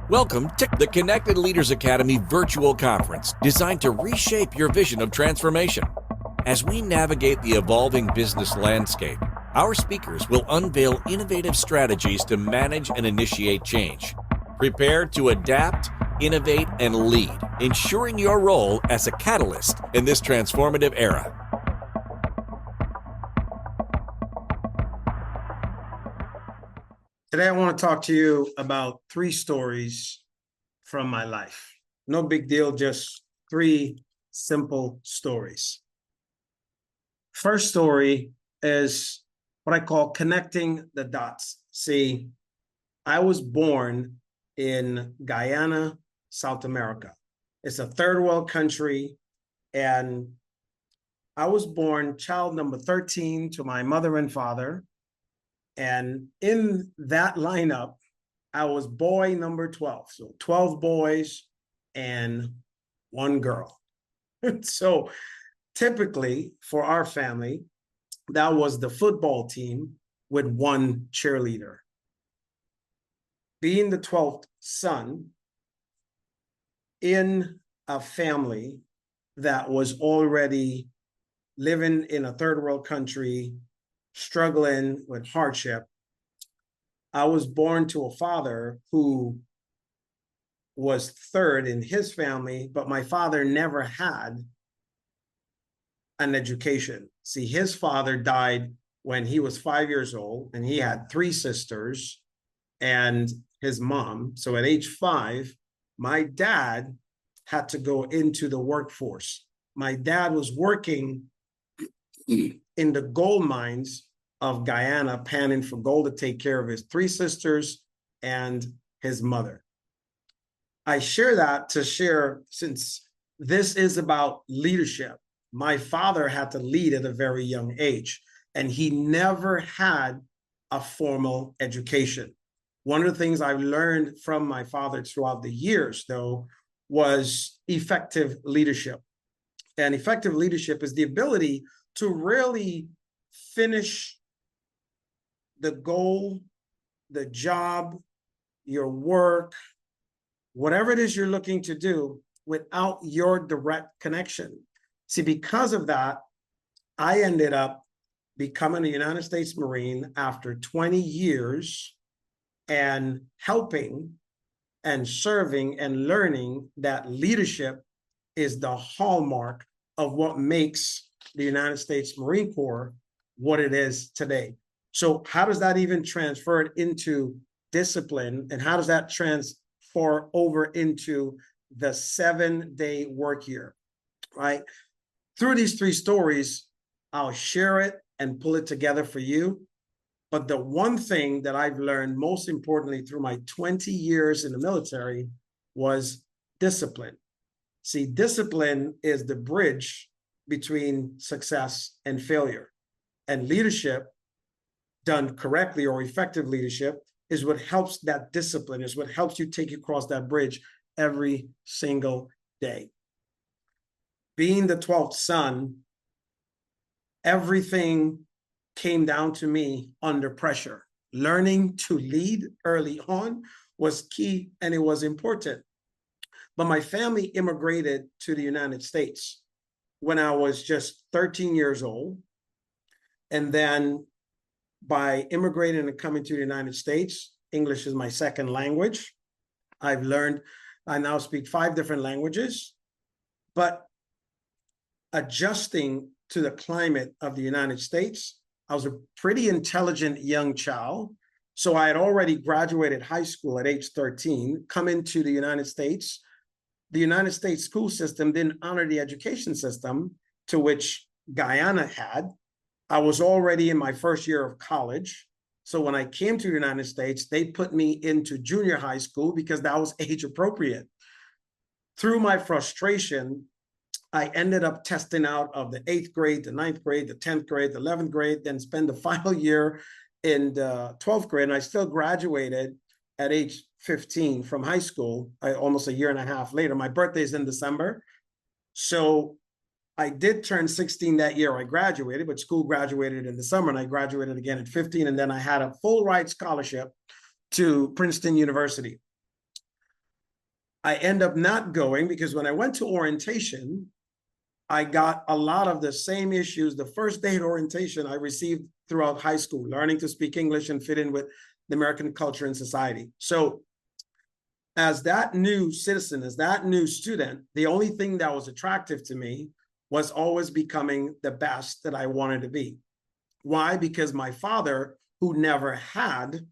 Welcome to the Connected Leaders Academy virtual conference designed to reshape your vision of transformation. As we navigate the evolving business landscape, our speakers will unveil innovative strategies to manage and initiate change. Prepare to adapt, innovate, and lead, ensuring your role as a catalyst in this transformative era. Today, I want to talk to you about 3 stories from my life. No big deal, just 3 simple stories. First story is what I call connecting the dots. See, I was born in Guyana, South America. It's a third world country, and I was born child number 13 to my mother and father. And in that lineup, I was boy number 12. So 12 boys and 1 girl. So typically for our family, that was the football team with 1 cheerleader. Being the 12th son in a family that was already living in a third world country, struggling with hardship, I was born to a father who was third in his family, but my father never had an education. See, his father died when he was 5 years old, and he had 3 sisters and his mom. So at age 5, my dad had to go into the workforce. My dad was working in the gold mines of Guyana, panning for gold to take care of his 3 sisters and his mother. I share that to share, since this is about leadership. My father had to lead at a very young age, and he never had a formal education. One of the things I learned from my father throughout the years, though, was effective leadership. And effective leadership is the ability to really finish the goal, the job, your work, whatever it is you're looking to do without your direct connection. See, because of that, I ended up becoming a United States Marine after 20 years and helping and serving and learning that leadership is the hallmark of what makes the United States Marine Corps what it is today. So how does that even transfer into discipline, and how does that transfer over into the 7-day work year, right? Through these 3 stories, I'll share it and pull it together for you. But the one thing that I've learned most importantly through my 20 years in the military was discipline. See, discipline is the bridge between success and failure. And leadership, done correctly, or effective leadership, is what helps that discipline, is what helps you take across that bridge every single day. Being the 12th son, everything came down to me under pressure. Learning to lead early on was key, and it was important. But my family immigrated to the United States when I was just 13 years old. And then by immigrating and coming to the United States, English is my second language. I now speak 5 different languages, but adjusting to the climate of the United States, I was a pretty intelligent young child. So I had already graduated high school at age 13, come into the United States. The United States school system didn't honor the education system to which Guyana had. I was already in my first year of college. So when I came to the United States, they put me into junior high school because that was age appropriate. Through my frustration, I ended up testing out of the 8th grade, the 9th grade, the 10th grade, the 11th grade, then spend the final year in the 12th grade. And I still graduated at age 15 from high school, almost a year and a half later. My birthday is in December. So I did turn 16 that year. I graduated, but school graduated in the summer, and I graduated again at 15. And then I had a full ride scholarship to Princeton University. I end up not going because when I went to orientation, I got a lot of the same issues. The first day at orientation I received throughout high school, learning to speak English and fit in with the American culture and society. So as that new citizen, as that new student, the only thing that was attractive to me was always becoming the best that I wanted to be. Why? Because my father, who never had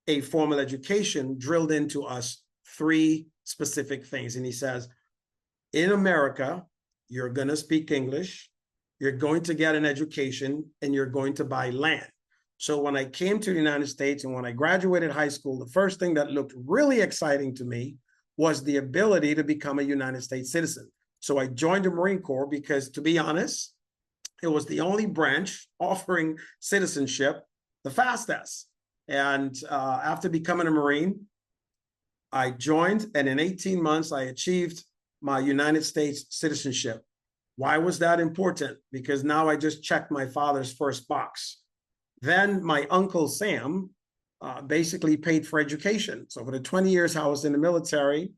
a formal education, drilled into us three specific things. And he says, in America, you're going to speak English, you're going to get an education, and you're going to buy land. So when I came to the United States and when I graduated high school, the first thing that looked really exciting to me was the ability to become a United States citizen. So I joined the Marine Corps because, to be honest, it was the only branch offering citizenship the fastest. And after becoming a Marine, I joined, and in 18 months, I achieved my United States citizenship. Why was that important? Because now I just checked my father's first box. Then my uncle Sam basically paid for education. So for the 20 years I was in the military,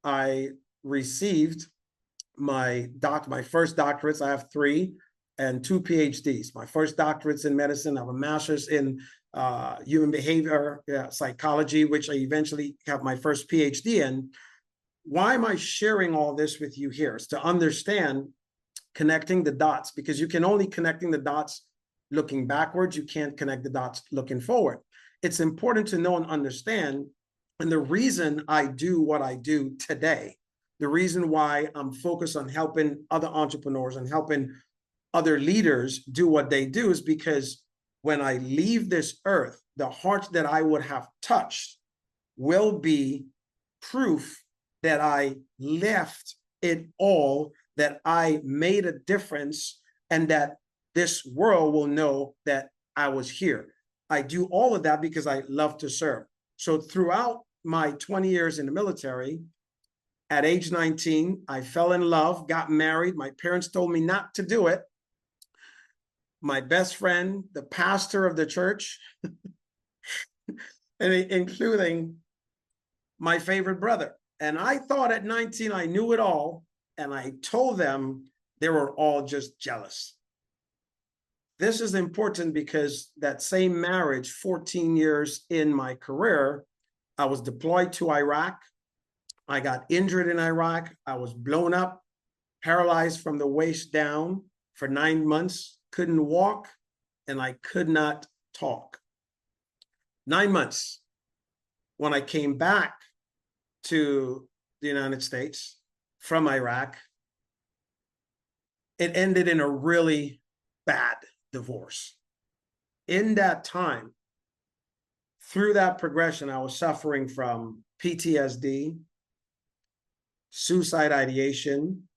I received my first doctorates. I have 3 and 2 PhDs. My first doctorate's in medicine. I have a master's in human behavior psychology, which I eventually have my first PhD in. Why am I sharing all this with you here? It's to understand connecting the dots, because you can only connecting the dots looking backwards. You can't connect the dots looking forward. It's important to know and understand. And the reason I do what I do today, the reason why I'm focused on helping other entrepreneurs and helping other leaders do what they do, is because when I leave this earth, the heart that I would have touched will be proof that I left it all, that I made a difference, and that this world will know that I was here. I do all of that because I love to serve. So throughout my 20 years in the military, at age 19, I fell in love, got married. My parents told me not to do it. My best friend, the pastor of the church, and including my favorite brother. And I thought at 19, I knew it all. And I told them they were all just jealous. This is important because that same marriage, 14 years in my career, I was deployed to Iraq. I got injured in Iraq. I was blown up, paralyzed from the waist down for 9 months, couldn't walk, and I could not talk. 9 months. When I came back to the United States from Iraq, it ended in a really bad divorce. In that time, through that progression, I was suffering from PTSD, suicide ideation.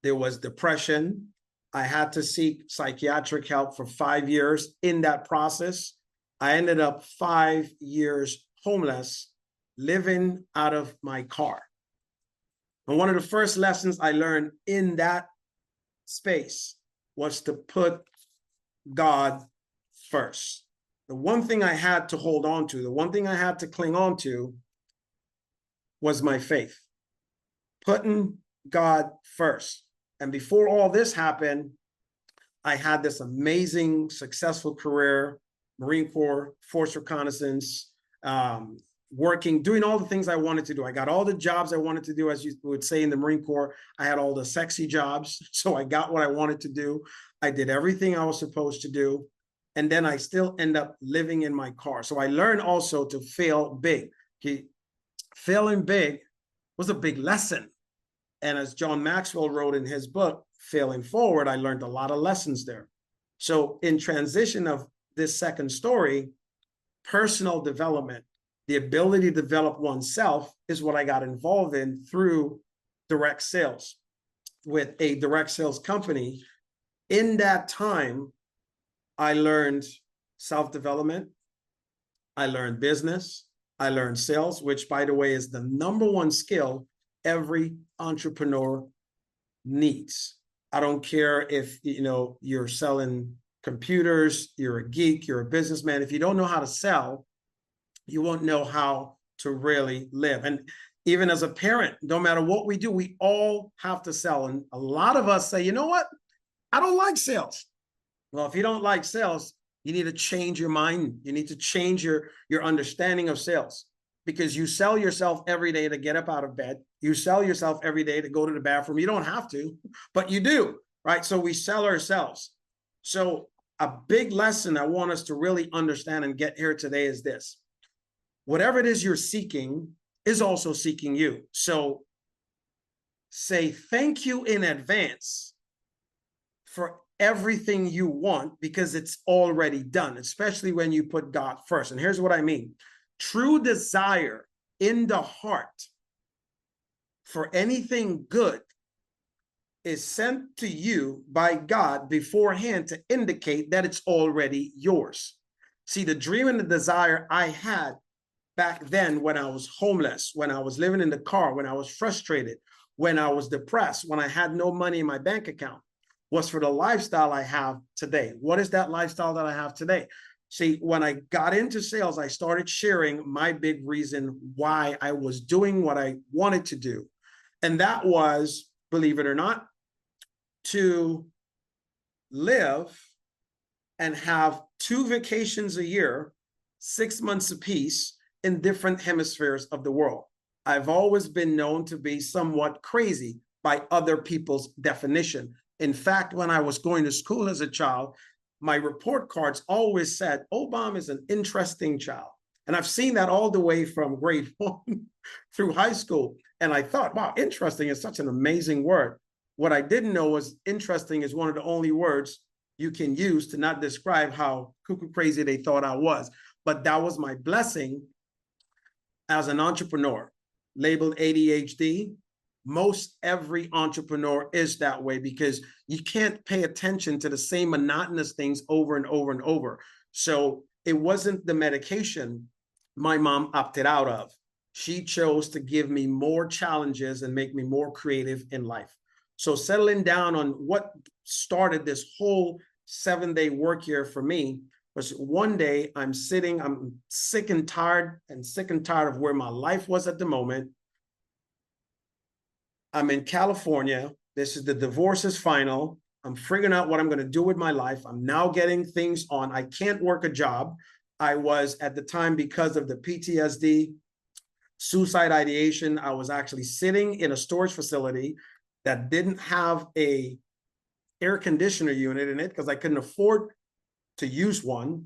There was depression. I had to seek psychiatric help for 5 years. In that process, I ended up 5 years homeless, living out of my car. And one of the first lessons I learned in that space was to put God first. The one thing I had to hold on to, the one thing I had to cling on to, was my faith. Putting God first. And before all this happened, I had this amazing, successful career, Marine Corps, Force Reconnaissance, doing all the things I wanted to do. I got all the jobs I wanted to do, as you would say in the Marine Corps. I had all the sexy jobs, so I got what I wanted to do. I did everything I was supposed to do, and then I still end up living in my car. So I learned also to fail big. Failing big was a big lesson. And as John Maxwell wrote in his book, Failing Forward, I learned a lot of lessons there. So in transition of this second story, personal development, the ability to develop oneself, is what I got involved in through direct sales with a direct sales company. In that time, I learned self-development. I learned business. I learned sales, which, by the way, is the #1 skill every entrepreneur needs. I don't care if you're selling computers, you're a geek, you're a businessman. If you don't know how to sell, you won't know how to really live. And Even as a parent, no matter what we do, we all have to sell. And a lot of us say, you know what? I don't like sales. Well, if you don't like sales, you need to change your mind. You need to change your understanding of sales, because you sell yourself every day to get up out of bed. You sell yourself every day to go to the bathroom. You don't have to, but you do, right? So we sell ourselves. So a big lesson I want us to really understand and get here today is this: whatever it is you're seeking is also seeking you. So say thank you in advance for everything you want, because it's already done, especially when you put God first. And here's what I mean. True desire in the heart for anything good is sent to you by God beforehand to indicate that it's already yours. See, the dream and the desire I had back then, when I was homeless, when I was living in the car, when I was frustrated, when I was depressed, when I had no money in my bank account, was for the lifestyle I have today. What is that lifestyle that I have today? See, when I got into sales, I started sharing my big reason why I was doing what I wanted to do. And that was, believe it or not, to live and have 2 vacations a year, 6 months apiece, in different hemispheres of the world. I've always been known to be somewhat crazy by other people's definition. In fact, when I was going to school as a child, my report cards always said, Obom is an interesting child. And I've seen that all the way from grade 1 through high school. And I thought, wow, interesting is such an amazing word. What I didn't know was interesting is one of the only words you can use to not describe how cuckoo crazy they thought I was. But that was my blessing as an entrepreneur, labeled ADHD. Most every entrepreneur is that way, because you can't pay attention to the same monotonous things over and over and over. So it wasn't the medication my mom opted out of. She chose to give me more challenges and make me more creative in life. So settling down on what started this whole 7-day work year for me was one day I'm sick and tired of where my life was at the moment. I'm in California. This is the divorce is final. I'm figuring out what I'm going to do with my life. I'm now getting things on. I can't work a job. I was at the time, because of the PTSD, suicide ideation, I was actually sitting in a storage facility that didn't have a air conditioner unit in it, because I couldn't afford to use one,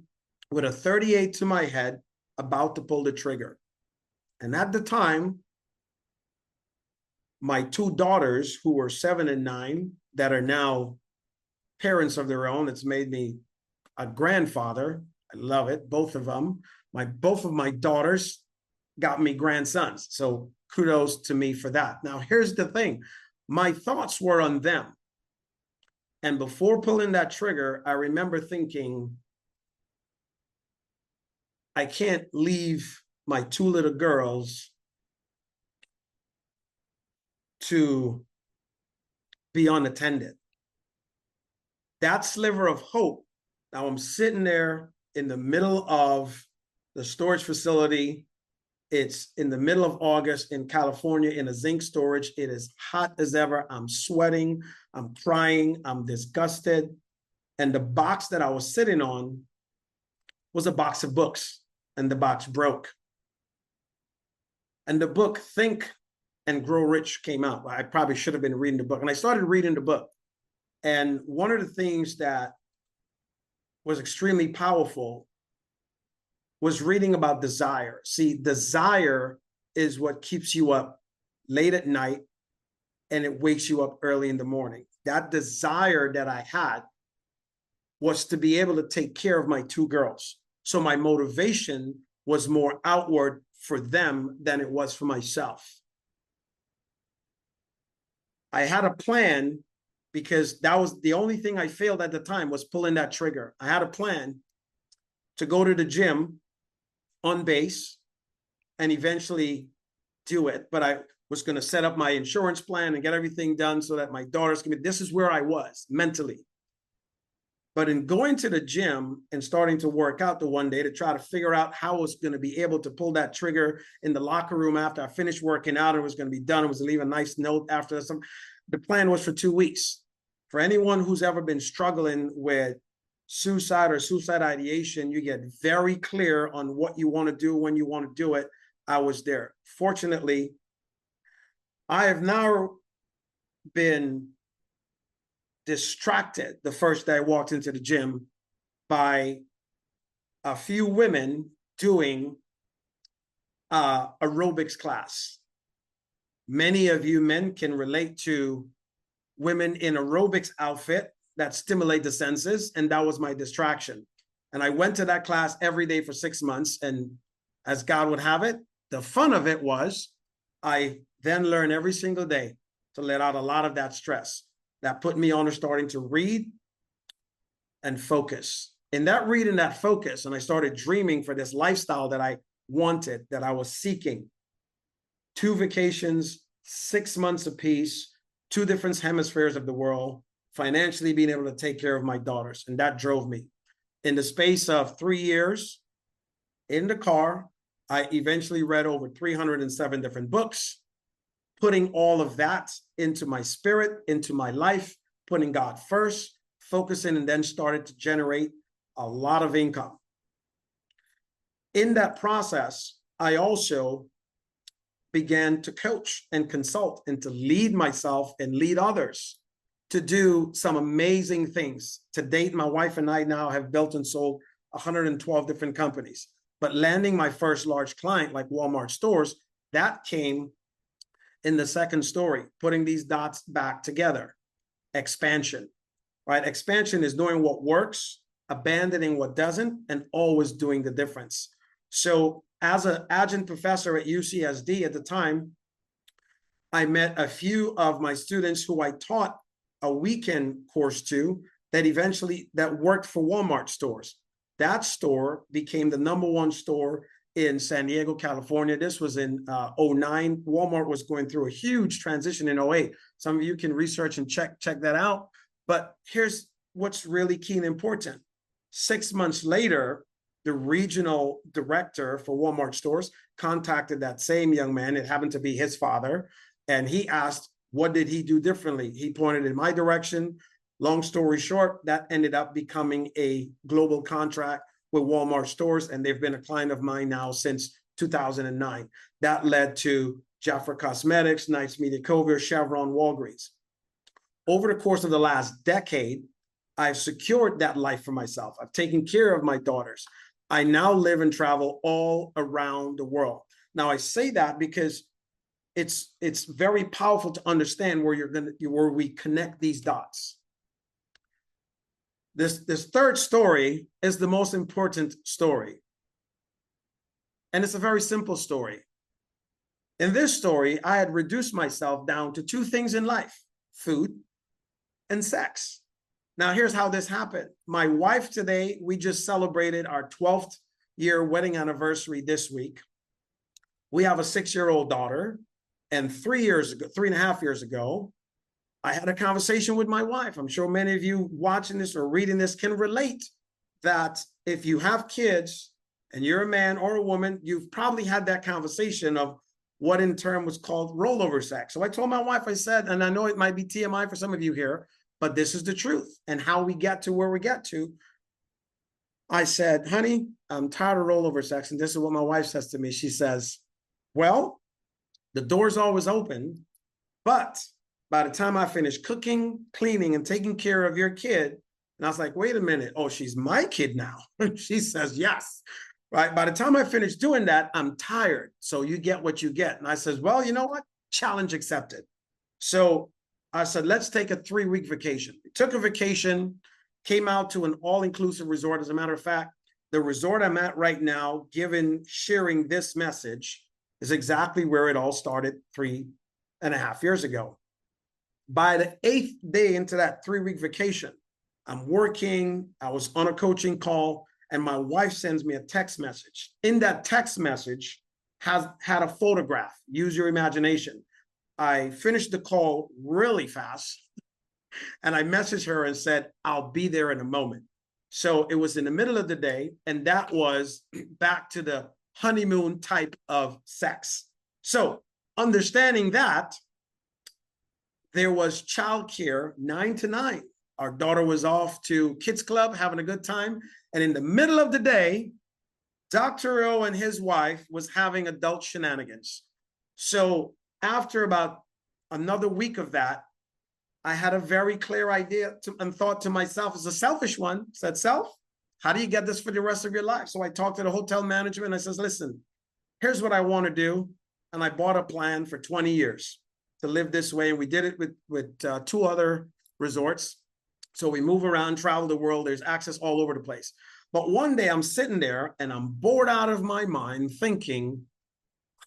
with a 38 to my head, about to pull the trigger. And at the time, my 2 daughters, who were 7 and 9, that are now parents of their own, it's made me a grandfather. I love it, both of them. Both of my daughters got me grandsons. So kudos to me for that. Now, here's the thing. My thoughts were on them. And before pulling that trigger, I remember thinking, I can't leave my 2 little girls to be unattended. That sliver of hope. Now I'm sitting there in the middle of the storage facility. It's in the middle of August in California in a zinc storage. It is hot as ever. I'm sweating. I'm crying. I'm disgusted. And the box that I was sitting on was a box of books, and the box broke. And the book Think and Grow Rich came out. I probably should have been reading the book. And I started reading the book. And one of the things that was extremely powerful was reading about desire. See, desire is what keeps you up late at night and it wakes you up early in the morning. That desire that I had was to be able to take care of my 2 girls. So my motivation was more outward for them than it was for myself. I had a plan, because that was the only thing I failed at the time, was pulling that trigger. I had a plan to go to the gym on base and eventually do it. But I was going to set up my insurance plan and get everything done so that my daughters can be, this is where I was mentally. But in going to the gym and starting to work out the one day to try to figure out how I was going to be able to pull that trigger in the locker room after I finished working out, and it was going to be done. It was to leave a nice note after some. The plan was for 2 weeks. For anyone who's ever been struggling with suicide or suicide ideation, you get very clear on what you want to do when you want to do it. I was there. Fortunately, I have now been distracted the first day I walked into the gym by a few women doing aerobics class. Many of you men can relate to women in aerobics outfit that stimulate the senses, and that was my distraction. And I went to that class every day for 6 months, and as God would have it, the fun of it was I then learned every single day to let out a lot of that stress. That put me on to starting to read and focus. In that read and that focus, and I started dreaming for this lifestyle that I wanted, that I was seeking. 2 vacations, 6 months apiece, 2 different hemispheres of the world, financially being able to take care of my daughters. And that drove me. In the space of 3 years in the car, I eventually read over 307 different books, putting all of that into my spirit, into my life, putting God first, focusing, and then started to generate a lot of income. In that process, I also began to coach and consult and to lead myself and lead others to do some amazing things. To date, my wife and I now have built and sold 112 different companies. But landing my first large client like Walmart stores, that came in the second story, putting these dots back together. Expansion, right? Expansion is knowing what works, abandoning what doesn't, and always doing the difference. So as an adjunct professor at UCSD at the time, I met a few of my students who I taught a weekend course to that worked for Walmart stores. That store became the #1 store in San Diego, California. This was in 2009. Walmart was going through a huge transition in 2008. Some of you can research and check that out. But here's what's really key and important. 6 months later, the regional director for Walmart stores contacted that same young man. It happened to be his father. And he asked, what did he do differently? He pointed in my direction. Long story short, that ended up becoming a global contract with Walmart stores, and they've been a client of mine now since 2009. That led to Jafra Cosmetics, Knights Media Cover, Chevron, Walgreens. Over the course of the last decade, I've secured that life for myself. I've taken care of my daughters. I now live and travel all around the world. Now, I say that because it's very powerful to understand where we connect these dots. This third story is the most important story. And it's a very simple story. In this story, I had reduced myself down to 2 things in life: food and sex. Now, here's how this happened. My wife today, we just celebrated our 12th year wedding anniversary this week. We have a 6-year-old daughter, and 3.5 years ago, I had a conversation with my wife. I'm sure many of you watching this or reading this can relate that if you have kids and you're a man or a woman, you've probably had that conversation of what in turn was called rollover sex. So I told my wife, I said, and I know it might be TMI for some of you here, but this is the truth and how we get to where we get to. I said, honey, I'm tired of rollover sex. And this is what my wife says to me. She says, well, the door's always open, but by the time I finish cooking, cleaning, and taking care of your kid, and I was like, wait a minute. Oh, she's my kid now. She says, yes. Right. By the time I finish doing that, I'm tired. So you get what you get. And I says, well, you know what? Challenge accepted. So I said, let's take a 3-week vacation. We took a vacation, came out to an all-inclusive resort. As a matter of fact, the resort I'm at right now, sharing this message, is exactly where it all started 3.5 years ago. By the 8th day into that 3-week vacation, I'm working, I was on a coaching call, and my wife sends me a text message. In that text message had a photograph. Use your imagination. I finished the call really fast, and I messaged her and said, I'll be there in a moment. So it was in the middle of the day, and that was back to the honeymoon type of sex. So understanding that, there was childcare 9 to 9. Our daughter was off to kids club having a good time. And in the middle of the day, Dr. O and his wife was having adult shenanigans. So after about another week of that, I had a very clear idea and thought to myself, as a selfish one, said, self, how do you get this for the rest of your life? So I talked to the hotel management. I says, listen, here's what I want to do. And I bought a plan for 20 years to live this way. And we did it with 2 other resorts. So we move around, travel the world. There's access all over the place. But one day I'm sitting there and I'm bored out of my mind thinking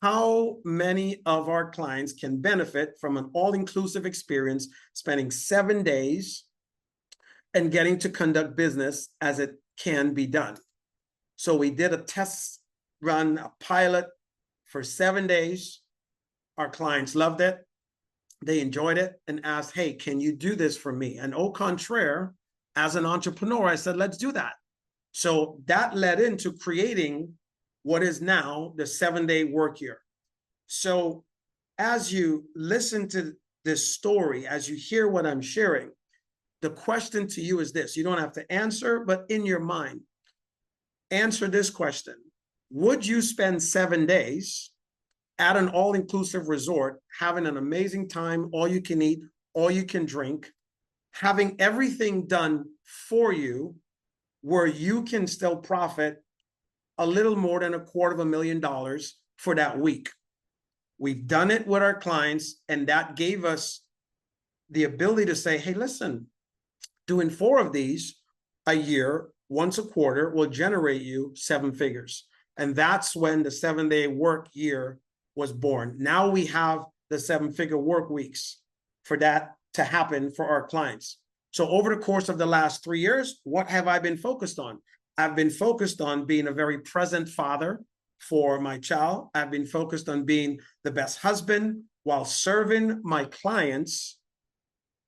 how many of our clients can benefit from an all-inclusive experience, spending 7 days and getting to conduct business as it can be done. So we did a test run, a pilot for 7 days. Our clients loved it. They enjoyed it and asked, hey, can you do this for me? And au contraire, as an entrepreneur, I said, let's do that. So that led into creating what is now the 7-day work year. So as you listen to this story, as you hear what I'm sharing, the question to you is this. You don't have to answer, but in your mind, answer this question. Would you spend 7 days at an all-inclusive resort, having an amazing time, all you can eat, all you can drink, having everything done for you, where you can still profit a little more than $250,000 for that week? We've done it with our clients, and that gave us the ability to say, hey, listen, doing 4 of these a year, once a quarter, will generate you 7 figures. And that's when the 7-day work year was born. Now we have the 7-figure work weeks for that to happen for our clients. So over the course of the last 3 years, what have I been focused on? I've been focused on being a very present father for my child. I've been focused on being the best husband while serving my clients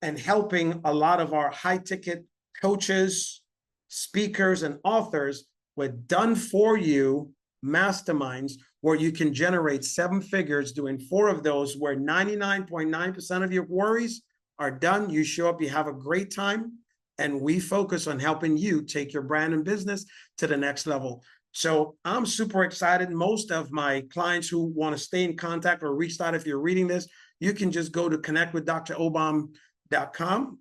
and helping a lot of our high-ticket coaches, speakers, and authors with done-for-you masterminds where you can generate 7 figures doing 4 of those, where 99.9% of your worries are done. You show up, you have a great time, and we focus on helping you take your brand and business to the next level. So I'm super excited. Most of my clients who want to stay in contact or reach out, if you're reading this, you can just go to connectwithdrobom.com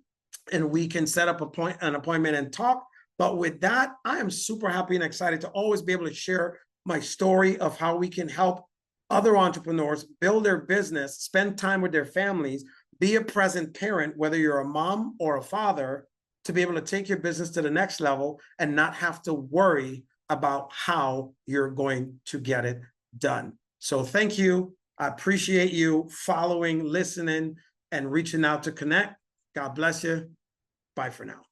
and we can set up an appointment and talk. But with that, I am super happy and excited to always be able to share my story of how we can help other entrepreneurs build their business, spend time with their families, be a present parent, whether you're a mom or a father, to be able to take your business to the next level and not have to worry about how you're going to get it done. So thank you. I appreciate you following, listening, and reaching out to connect. God bless you. Bye for now.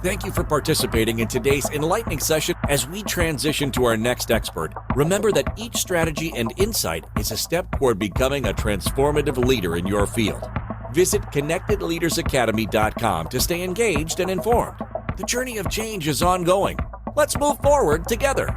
Thank you for participating in today's enlightening session. As we transition to our next expert, remember that each strategy and insight is a step toward becoming a transformative leader in your field. Visit connectedleadersacademy.com to stay engaged and informed. The journey of change is ongoing. Let's move forward together.